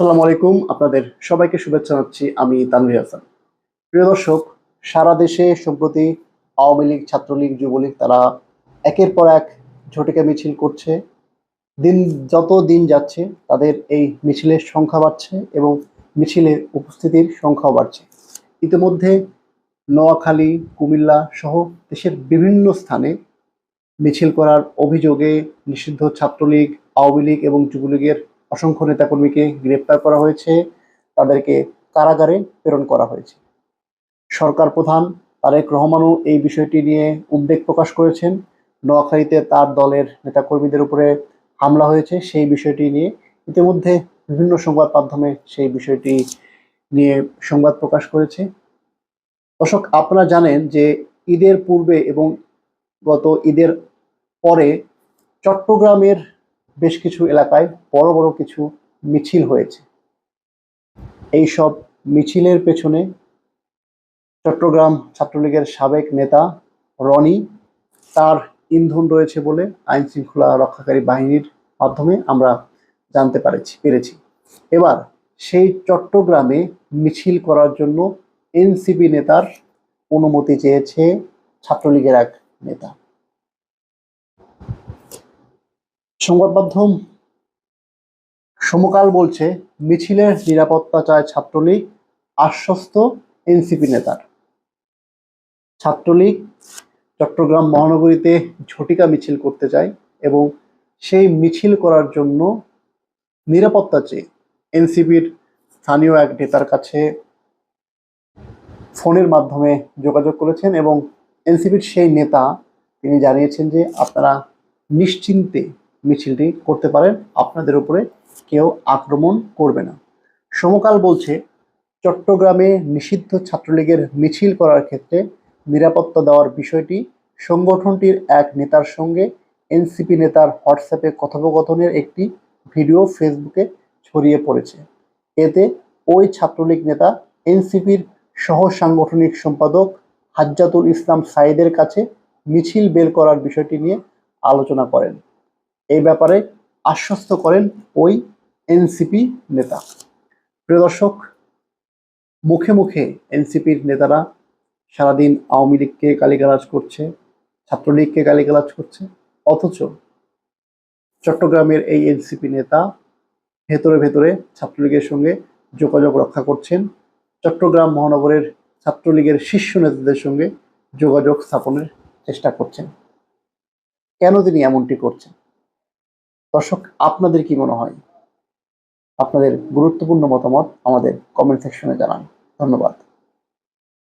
আসসালামু আলাইকুম, আপনাদের সবাইকে শুভেচ্ছা জানাচ্ছি। আমি তানভীর হাসান। প্রিয় দর্শক, সারা দেশে সম্প্রতি আওয়ামী লীগ, ছাত্রলীগ, যুবলীগ তারা একের পর এক ঝটিকা মিছিল করছে। দিন যত দিন যাচ্ছে তাদের এই মিছিলের সংখ্যা বাড়ছে এবং মিছিলে উপস্থিতির সংখ্যাও বাড়ছে। ইতিমধ্যে নোয়াখালী, কুমিল্লা সহ দেশের বিভিন্ন স্থানে মিছিল করার অভিযোগে নিষিদ্ধ ছাত্রলীগ, আওয়ামী লীগ এবং যুবলীগের অসংখ্য নেতাকর্মীকে গ্রেপ্তার করা হয়েছে, তাদেরকে কারাগারে প্রেরণ করা হয়েছে। সরকার প্রধান তারেক রহমানও এই বিষয়টি নিয়ে উদ্বেগ প্রকাশ করেছেন। নোয়াখালীতে তার দলের নেতাকর্মীদের উপরে হামলা হয়েছে, সেই বিষয়টি নিয়ে ইতিমধ্যে বিভিন্ন সংবাদ মাধ্যমে সেই বিষয়টি নিয়ে সংবাদ প্রকাশ করেছে। দর্শক, আপনারা জানেন যে ঈদের পূর্বে এবং গত ঈদের পরে চট্টগ্রামের বেশ কিছু এলাকায় বড় বড় কিছু মিছিল হয়েছে। এই সব মিছিলের পেছনে চট্টগ্রাম ছাত্রলীগের সাবেক নেতা রনি, তার ইন্ধন রয়েছে বলে আইন শৃঙ্খলা রক্ষাকারী বাহিনীর মাধ্যমে আমরা জানতে পেরেছি। এবার সেই চট্টগ্রামে মিছিল করার জন্য এনসিপি নেতার অনুমতি চেয়েছে ছাত্রলীগের এক নেতা। সংবাদ মাধ্যম সমকাল বলছে, মিছিলের নিরাপত্তা চায় ছাত্রলীগ, আশ্বস্ত এনসিপি নেতার। ছাত্রলীগ চট্টগ্রাম মহানগরীতে ঝটিকা মিছিল করতে চায় এবং সেই মিছিল করার জন্য নিরাপত্তা চেয়ে এনসিপির স্থানীয় এক নেতার কাছে ফোনের মাধ্যমে যোগাযোগ করেছেন এবং এনসিপির সেই নেতা তিনি জানিয়েছেন যে আপনারা নিশ্চিন্তে মিছিলটি করতে পারেন, আপনাদের উপরে কেউ আক্রমণ করবে না। সমকাল বলছে, চট্টগ্রামে নিষিদ্ধ ছাত্রলীগের মিছিল করার ক্ষেত্রে নিরাপত্তা দেওয়ার বিষয়টি সংগঠনটির এক নেতার সঙ্গে এনসিপি নেতার হোয়াটসঅ্যাপে কথোপকথনের একটি ভিডিও ফেসবুকে ছড়িয়ে পড়েছে। এতে ওই ছাত্রলীগ নেতা এনসিপির সহ সাংগঠনিক সম্পাদক হাজ্জাতুল ইসলাম সাঈদের কাছে মিছিল বের করার বিষয়টি নিয়ে আলোচনা করেন। এই ব্যাপারে আশ্বস্ত করেন ওই এনসিপি নেতা। প্রিয় দর্শক, মুখে মুখে এনসিপির নেতারা সারাদিন আওয়ামী লীগকে গালিগালাজ করছে, ছাত্রলীগকে গালিগালাজ করছে, অথচ চট্টগ্রামের এই এনসিপি নেতা ভেতরে ভেতরে ছাত্রলীগের সঙ্গে যোগাযোগ রক্ষা করছেন, চট্টগ্রাম মহানগরের ছাত্রলীগের শীর্ষ নেতাদের সঙ্গে যোগাযোগ স্থাপনের চেষ্টা করছেন। কেন তিনি এমনটি করছেন? দর্শক, আপনাদের কি মনে হয়? আপনাদের গুরুত্বপূর্ণ মতামত আমাদের কমেন্ট সেকশনে জানান। ধন্যবাদ।